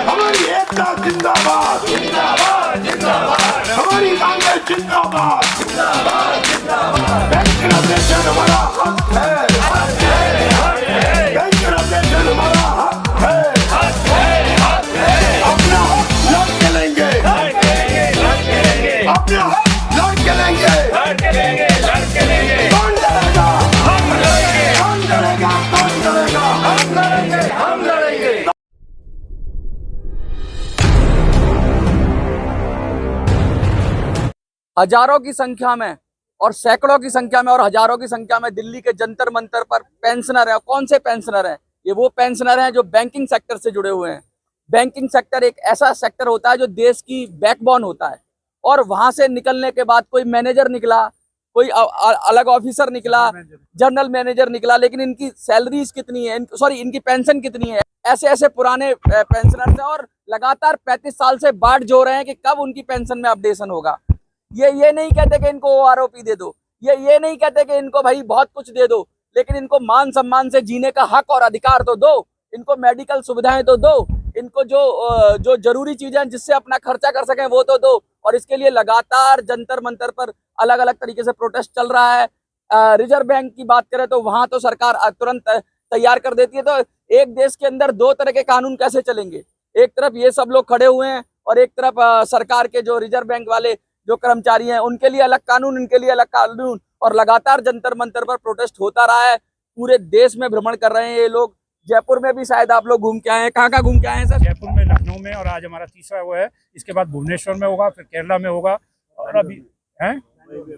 हमारी एकता जिंदाबाद, हमारी कांग्रेस जिंदाबाद। पेंशन अपडेशन हमारा हक है, पेंशन अपडेशन हमारा हक है। अपना हक लड़ के लेंगे, अपना हक लड़ के लेंगे। कौन लड़ेगा? हम लड़ेंगे। कौन लड़ेगा? कौन लड़ेगा? हम लड़ेंगे, हम लड़ेंगे। हजारों की संख्या में और सैकड़ों की संख्या में और हजारों की संख्या में दिल्ली के जंतर मंतर पर पेंशनर है। कौन से पेंशनर हैं? ये वो पेंशनर हैं जो बैंकिंग सेक्टर से जुड़े हुए हैं। बैंकिंग सेक्टर एक ऐसा सेक्टर होता है जो देश की बैकबोन होता है, और वहां से निकलने के बाद कोई मैनेजर निकला, कोई अलग ऑफिसर निकला, जनरल मैनेजर निकला, लेकिन इनकी सैलरीज कितनी है, इनकी पेंशन कितनी है? ऐसे ऐसे पुराने पेंशनर्स हैं और लगातार 35 साल से बाट जो रहे हैं कि कब उनकी पेंशन में अपडेशन होगा। ये नहीं कहते कि इनको ओआरओपी दे दो, ये नहीं कहते कि इनको भाई बहुत कुछ दे दो, लेकिन इनको मान सम्मान से जीने का हक और अधिकार तो दो, इनको मेडिकल सुविधाएं तो दो, इनको जो जरूरी चीजें हैं जिससे अपना खर्चा कर सकें वो तो दो। और इसके लिए लगातार जंतर मंतर पर अलग अलग तरीके से प्रोटेस्ट चल रहा है। रिजर्व बैंक की बात करें तो वहां तो सरकार तुरंत तैयार कर देती है। तो एक देश के अंदर दो तरह के कानून कैसे चलेंगे? एक तरफ ये सब लोग खड़े हुए हैं और एक तरफ सरकार के जो रिजर्व बैंक वाले जो कर्मचारी हैं उनके लिए अलग कानून, इनके लिए अलग कानून, और लगातार जंतर मंतर पर प्रोटेस्ट होता रहा है। पूरे देश में भ्रमण कर रहे हैं ये लोग। जयपुर में भी शायद आप लोग घूम के आए हैं। कहाँ घूम के आए हैं सर? जयपुर में, लखनऊ में, और आज हमारा तीसरा वो है। इसके बाद भुवनेश्वर में होगा, फिर केरला में होगा, और अभी हैं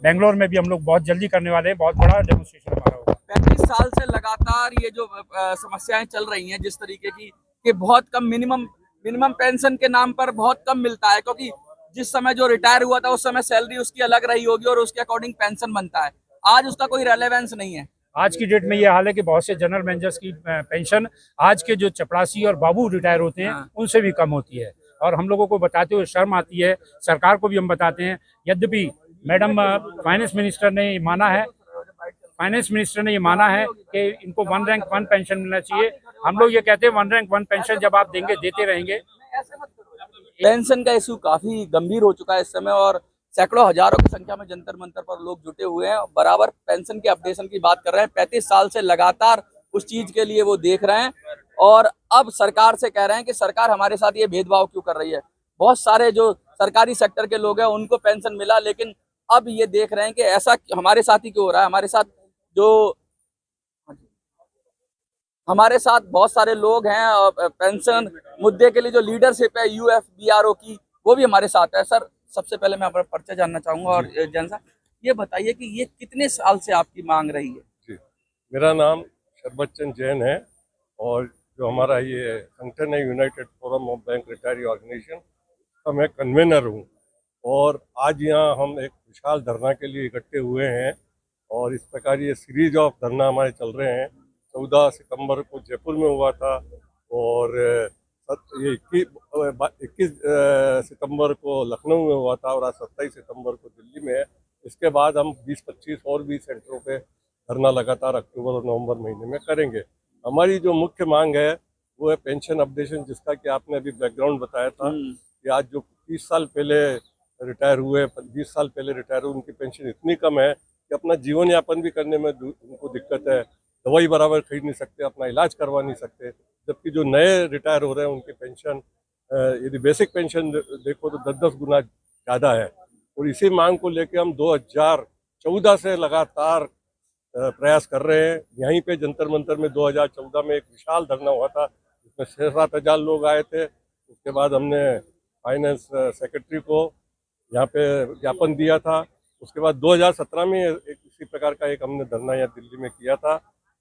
बेंगलोर में भी हम लोग बहुत जल्दी करने वाले हैं। बहुत बड़ा डेमोन्स्ट्रेशन हमारा होगा। 35 साल से लगातार ये जो समस्याएं चल रही हैं जिस तरीके की कि बहुत कम मिनिमम पेंशन के नाम पर बहुत कम मिलता है, क्योंकि जिस समय जो रिटायर हुआ था उस समय सैलरी उसकी अलग रही होगी और उसके अकॉर्डिंग पेंशन बनता है। आज उसका कोई रेलेवेंस नहीं है। आज की डेट में ये हाल है कि बहुत से जनरल मैनेजर्स की पेंशन आज के जो चपरासी और बाबू रिटायर होते हैं उनसे भी कम होती है, और हम लोगों को बताते हुए शर्म आती है। सरकार को भी हम बताते हैं। यद्यपि मैडम फाइनेंस मिनिस्टर ने माना है कि इनको 1 रैंक 1 पेंशन मिलना चाहिए। हम लोग ये कहते हैं 1 रैंक 1 पेंशन जब आप देंगे, देते रहेंगे। पेंशन का इशू काफी गंभीर हो चुका है इस समय, और सैकड़ों हजारों की संख्या में जंतर मंतर पर लोग जुटे हुए हैं, बराबर पेंशन के अपडेशन की बात कर रहे हैं। 35 साल से लगातार उस चीज के लिए वो देख रहे हैं, और अब सरकार से कह रहे हैं कि सरकार हमारे साथ ये भेदभाव क्यों कर रही है। बहुत सारे जो सरकारी सेक्टर के लोग हैं उनको पेंशन मिला, लेकिन अब ये देख रहे हैं कि ऐसा हमारे साथ ही क्यों हो रहा है। हमारे साथ बहुत सारे लोग हैं, पेंशन मुद्दे के लिए जो लीडरशिप है यूएफबीआरओ की, वो भी हमारे साथ है। सर, सबसे पहले मैं अपना परिचय जानना चाहूंगा, और जैन साहब ये बताइए कि ये कितने साल से आपकी मांग रही है? जी, मेरा नाम शरबत चंद जैन है, और जो हमारा ये संगठन है united forum of bank retiree organization का मैं कन्वेनर हूँ। और आज यहाँ हम एक विशाल धरना के लिए इकट्ठे हुए हैं, और इस प्रकार ये सीरीज ऑफ धरना हमारे चल रहे हैं। 14 सितंबर को जयपुर में हुआ था, और ये 21 सितंबर को लखनऊ में हुआ था, और आज 27 सितंबर को दिल्ली में है। इसके बाद हम 20-25 और भी सेंटरों पे धरना लगातार अक्टूबर और नवंबर महीने में करेंगे। हमारी जो मुख्य मांग है वो है पेंशन अपडेशन, जिसका कि आपने अभी बैकग्राउंड बताया था कि आज जो 20 साल पहले रिटायर हुए, उनकी पेंशन इतनी कम है कि अपना जीवन यापन भी करने में उनको दिक्कत है। दवाई बराबर खरीद नहीं सकते, अपना इलाज करवा नहीं सकते। जबकि जो नए रिटायर हो रहे हैं उनकी पेंशन, यदि बेसिक पेंशन देखो तो 10-10 गुना ज़्यादा है। और इसी मांग को लेकर हम 2014 से लगातार प्रयास कर रहे हैं। यहीं पे जंतर मंतर में 2014 में एक विशाल धरना हुआ था, जिसमें 6-7 हज़ार लोग आए थे। उसके बाद हमने फाइनेंस सेक्रेटरी को यहाँ पे ज्ञापन दिया था। उसके बाद 2017 में इसी प्रकार का एक हमने धरना यहाँ दिल्ली में किया था,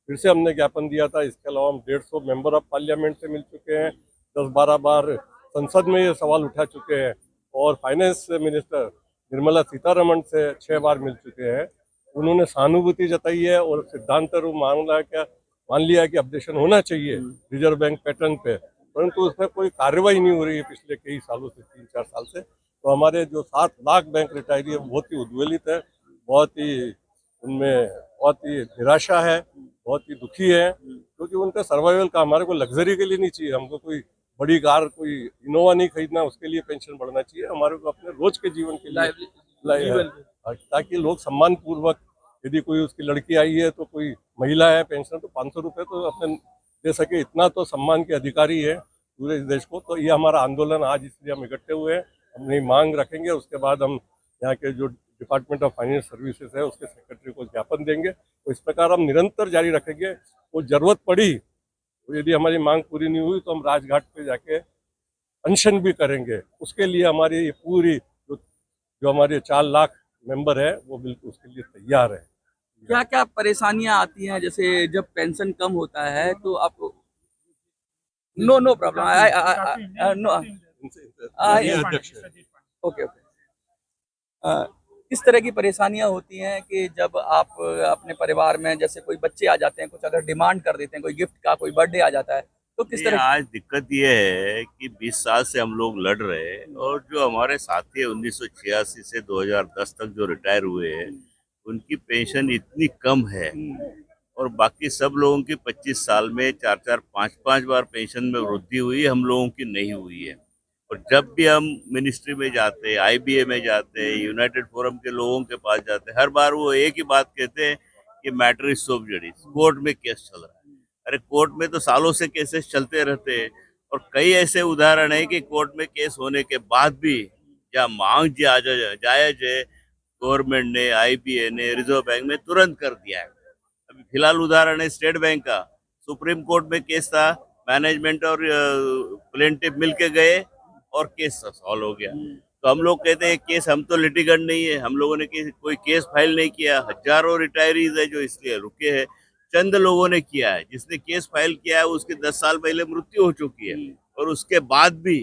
फिर से हमने ज्ञापन दिया था। इसके अलावा हम 150 मेंबर ऑफ पार्लियामेंट से मिल चुके हैं, 10-12 बार संसद में ये सवाल उठा चुके हैं, और फाइनेंस मिनिस्टर निर्मला सीतारमण से 6 बार मिल चुके हैं। उन्होंने सहानुभूति जताई है और सिद्धांत रूप मान लिया कि अपडेशन होना चाहिए रिजर्व बैंक पैटर्न पे, परंतु उसमें कोई कार्रवाई नहीं हो रही है पिछले कई सालों से, 3-4 साल से। तो हमारे जो 7 लाख बैंक रिटायरी है बहुत ही उद्वेलित है, उनमें बहुत ही निराशा है, बहुत ही दुखी है, क्योंकि उनका सर्वाइवल का हमारे को लग्जरी के लिए नहीं चाहिए। हमको कोई बड़ी कार कोई इनोवा नहीं खरीदना, उसके लिए पेंशन बढ़ना चाहिए। हमारे को अपने रोज के जीवन के लिए ताकि लोग सम्मान पूर्वक, यदि कोई उसकी लड़की आई है तो कोई महिला है, पेंशन तो 500 रुपये तो अपने दे सके, इतना तो सम्मान के अधिकारी है पूरे देश को। तो ये हमारा आंदोलन आज, इसलिए हम इकट्ठे हुए हैं, अपनी मांग रखेंगे। उसके बाद हम यहाँ के जो डिपार्टमेंट ऑफ फाइनेंस सर्विसेज है उसके सेक्रेटरी को ज्ञापन देंगे। तो इस प्रकार हम निरंतर जारी रखेंगे। वो जरूरत पड़ी तो यदि हमारी मांग पूरी नहीं हुई तो हम राजघाट पे जाके अनशन भी करेंगे। उसके लिए हमारी ये पूरी जो हमारे 4 लाख मेंबर है वो बिल्कुल उसके लिए तैयार है। क्या क्या परेशानियां आती हैं, जैसे जब पेंशन कम होता है तो आपको नो प्रॉब्लम नो अध्यक्ष है। ओके किस तरह की परेशानियां होती हैं कि जब आप अपने परिवार में, जैसे कोई बच्चे आ जाते हैं, कुछ अगर डिमांड कर देते हैं, कोई गिफ्ट का, कोई बर्थडे आ जाता है, तो किस तरह आज दिक्कत ये है कि 20 साल से हम लोग लड़ रहे हैं और जो हमारे साथी 1986 से 2010 तक जो रिटायर हुए हैं उनकी पेंशन इतनी कम है और बाकी सब लोगों की 25 साल में 4-4, 5-5 बार पेंशन में वृद्धि हुई, हम लोगों की नहीं हुई है। और जब भी हम मिनिस्ट्री में जाते हैं, IBA में जाते हैं, यूनाइटेड फोरम के लोगों के पास जाते हैं, हर बार वो एक ही बात कहते हैं कि मैटर इज सॉल्व जडीज, कोर्ट में केस चल रहा है। अरे कोर्ट में तो सालों से केसेस चलते रहते हैं और कई ऐसे उदाहरण है कि कोर्ट में केस होने के बाद भी या मांग जायज है, गवर्नमेंट ने, IBA ने, रिजर्व बैंक में तुरंत कर दिया है। अभी फिलहाल उदाहरण है स्टेट बैंक का, सुप्रीम कोर्ट में केस था, मैनेजमेंट और प्लेंटिफ मिलके गए और केस सॉल्व हो गया। तो हम लोग कहते हैं केस, हम तो लिटिगेंट नहीं है, हम लोगों ने कोई केस फाइल नहीं किया। हजारों रिटायरीज है जो इसलिए रुके हैं, चंद लोगों ने किया है। जिसने केस फाइल किया है उसकी 10 साल पहले मृत्यु हो चुकी है और उसके बाद भी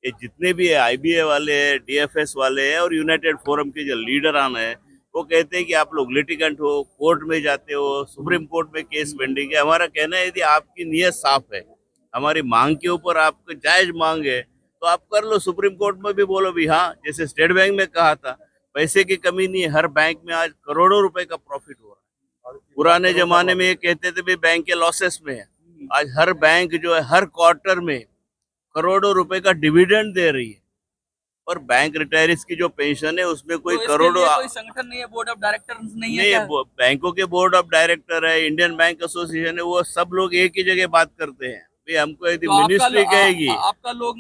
ये जितने भी है, IBA वाले हैं, DFS वाले हैं और यूनाइटेड फोरम के जो लीडर आना है, वो कहते हैं कि आप लोग लिटिगेंट हो, कोर्ट में जाते हो, सुप्रीम कोर्ट में केस पेंडिंग है। हमारा कहना है यदि आपकी नीयत साफ है, हमारी मांग के ऊपर आपको जायज मांग है तो आप कर लो। सुप्रीम कोर्ट में भी बोलो भी हाँ, जैसे स्टेट बैंक में कहा था, पैसे की कमी नहीं है, हर बैंक में आज करोड़ों रुपए का प्रॉफिट हो रहा है। पुराने जमाने में ये कहते थे भी बैंक के लॉसेस में है, आज हर बैंक जो है हर क्वार्टर में करोड़ों रुपए का डिविडेंड दे रही है। और बैंक रिटायरीज की जो पेंशन है उसमें कोई तो इसके करोड़ों, लिए कोई संगठन नहीं है, बोर्ड ऑफ डायरेक्टर्स नहीं है क्या? बैंकों के बोर्ड ऑफ डायरेक्टर है, इंडियन बैंक एसोसिएशन है, वो सब लोग एक ही जगह बात करते हैं। हमको यदि तो मिनिस्ट्री कहेगी, आपके लोग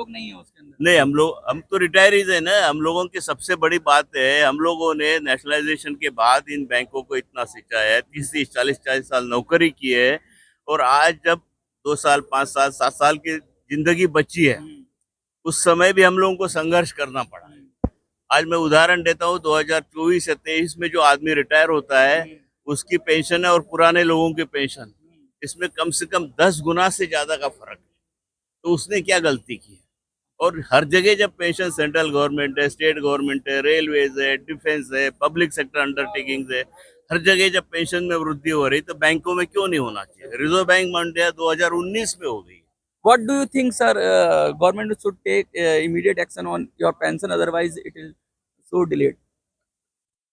नहीं है उसके अंदर? नहीं, हम तो रिटायरीज है ना। हम लोगों की सबसे बड़ी बात है, हम लोगों ने नेशनलाइजेशन के बाद इन बैंकों को इतना सिंचाया है, 30, 40 साल नौकरी की है और आज जब 2 साल, 5 साल, 7 साल की जिंदगी बची है, उस समय भी हम लोगों को संघर्ष करना पड़ा है। आज मैं उदाहरण देता हूँ, 2024 या 23 में जो आदमी रिटायर होता है उसकी पेंशन है और पुराने लोगों की पेंशन, इसमें कम से कम 10 गुना से ज्यादा का फर्क है। तो उसने क्या गलती की है? और हर जगह जब पेंशन सेंट्रल गवर्नमेंट है, स्टेट गवर्नमेंट है, रेलवेज है, डिफेंस है, पब्लिक सेक्टर अंडरटेकिंग है, हर जगह जब पेंशन में वृद्धि हो रही तो बैंकों में क्यों नहीं होना चाहिए? रिजर्व बैंक मंडिया 2019 में हो गई। What do you think, sir? Government should take immediate action on your pension, otherwise it is so delayed.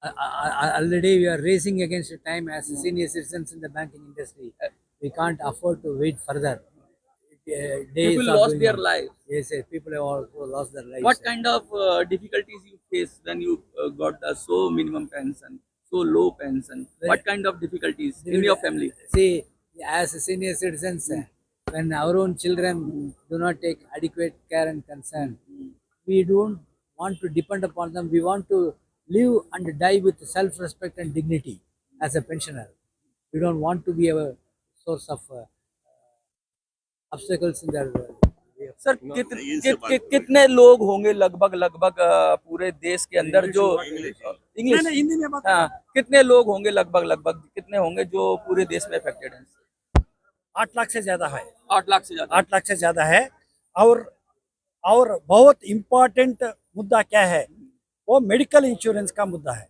Already we are racing against time as senior citizens in the banking industry. We can't afford to wait further. People lost their lives. Yes, yes, people have also lost their lives. What kind of difficulties you face when you got the so minimum pension, so low pension? What kind of difficulties in your family? See, as senior citizens, when our own children do not take adequate care and concern, we don't want to depend upon them. We want to live and die with self-respect and dignity as a pensioner. We don't want to be a source of obstacles in their way. Sir कितने लोग होंगे लगभग पूरे देश के अंदर जो English Hindi में बात, हाँ, कितने लोग होंगे लगभग कितने होंगे जो पूरे देश में अफेक्टेड हैं? 8 लाख से ज्यादा है। 8 लाख से ज्यादा। 8 लाख से ज्यादा है। और बहुत इम्पोर्टेंट मुद्दा क्या है, वो मेडिकल इंश्योरेंस का मुद्दा है।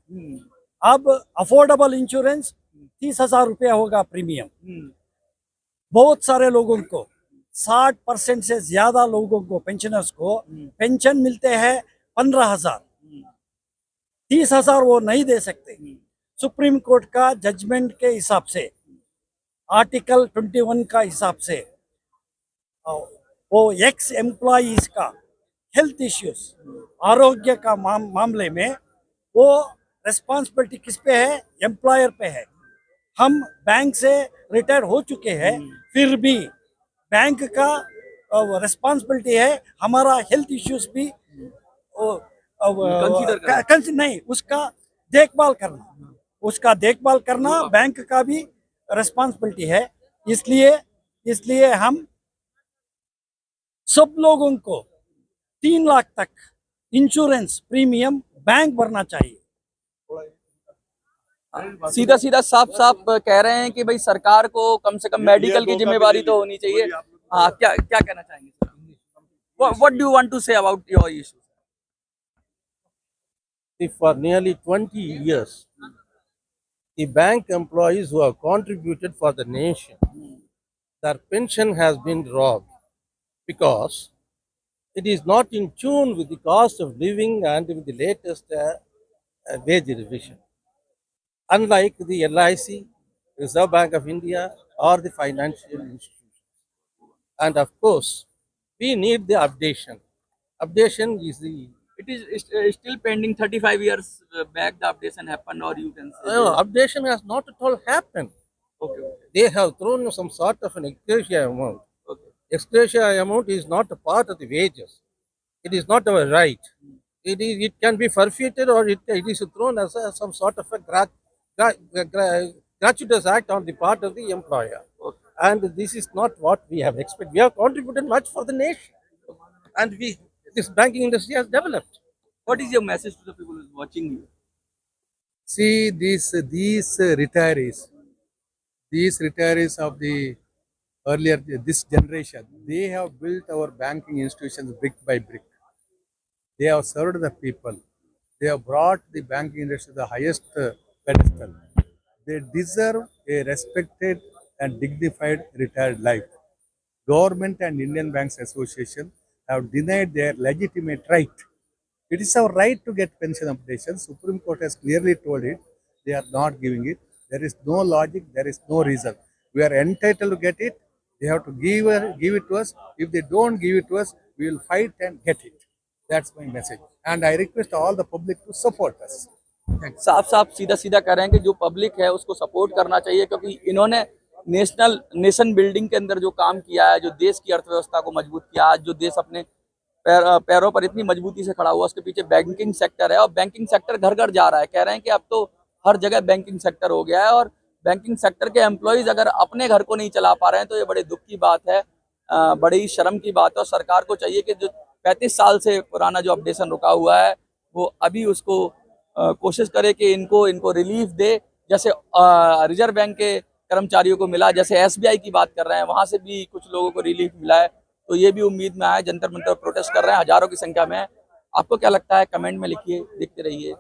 अब अफोर्डेबल इंश्योरेंस 30,000 रुपया होगा प्रीमियम। बहुत सारे लोगों को, 60% से ज्यादा लोगों को, पेंशनर्स को पेंशन मिलते हैं 15,000। 30,000 वो नहीं दे सकते। सुप्रीम कोर्ट का जजमेंट के हिसाब से, आर्टिकल 21 का हिसाब से वो एक्स एम्प्लॉइज का हेल्थ इश्यूज, आरोग्य का मामले में वो रिस्पॉन्सिबिलिटी किस पे है? एम्प्लॉयर पे है। हम बैंक से रिटायर हो चुके हैं, फिर भी बैंक का रिस्पॉन्सिबिलिटी है हमारा हेल्थ इश्यूज भी नहीं, उसका देखभाल करना बैंक का भी रिस्पॉन्सिबिलिटी है। इसलिए हम सब लोगों को 3 लाख तक इंश्योरेंस प्रीमियम बैंक भरना चाहिए। सीधा सीधा साफ साफ कह रहे हैं कि भाई सरकार को कम से कम मेडिकल की जिम्मेवारी तो होनी चाहिए। हाँ, क्या क्या कहना चाहेंगे? What do you want to say about your issue? For nearly 20 years, the bank employees who have contributed for the nation, their pension has been robbed because it is not in tune with the cost of living and with the latest wage revision. Unlike the LIC, Reserve Bank of India, or the financial institutions. And of course, we need the updation. Updation is the It is still pending. 35 years back the updation happened, or you can say updation has not at all happened. okay. They have thrown some sort of an ex-gratia amount. Okay. Ex-gratia amount is not a part of the wages. It is not our right. It can be forfeited, or it is thrown as some sort of a gratuitous act on the part of the employer. Okay. And this is not what we have expected. We have contributed much for the nation, and this banking industry has developed. What is your message to the people who is watching you? See, these retirees of the earlier, this generation, they have built our banking institutions brick by brick. They have served the people. They have brought the banking industry to the highest pedestal. They deserve a respected and dignified retired life. Government and Indian Banks Association have denied their legitimate right. It is our right to get pension updation. Supreme Court has clearly told it. They are not giving it. There is no logic. There is no reason. We are entitled to get it. They have to give it to us. If they don't give it to us, we will fight and get it. That's my message. And I request all the public to support us. साफ साफ सीधा सीधा कह रहे हैं कि जो public है उसको सपोर्ट करना चाहिए, क्योंकि इन्होंने नेशन बिल्डिंग के अंदर जो काम किया है, जो देश की अर्थव्यवस्था को मजबूत किया, आज जो देश अपने पैरों पर इतनी मजबूती से खड़ा हुआ, उसके पीछे बैंकिंग सेक्टर है। और बैंकिंग सेक्टर घर घर जा रहा है। कह रहे हैं कि अब तो हर जगह बैंकिंग सेक्टर हो गया है, और बैंकिंग सेक्टर के एम्प्लॉयज अगर अपने घर को नहीं चला पा रहे हैं तो ये बड़े दुख की बात है, बड़ी ही शर्म की बात है। और सरकार को चाहिए कि जो 35 साल से पुराना जो अपडेशन रुका हुआ है वो अभी उसको कोशिश करे कि इनको रिलीफ दे, जैसे रिजर्व बैंक के कर्मचारियों को मिला, जैसे SBI की बात कर रहे हैं वहां से भी कुछ लोगों को रिलीफ मिला है। तो ये भी उम्मीद में आए। जंतर मंतर प्रोटेस्ट कर रहे हैं हजारों की संख्या में। आपको क्या लगता है? कमेंट में लिखिए, देखते रहिए।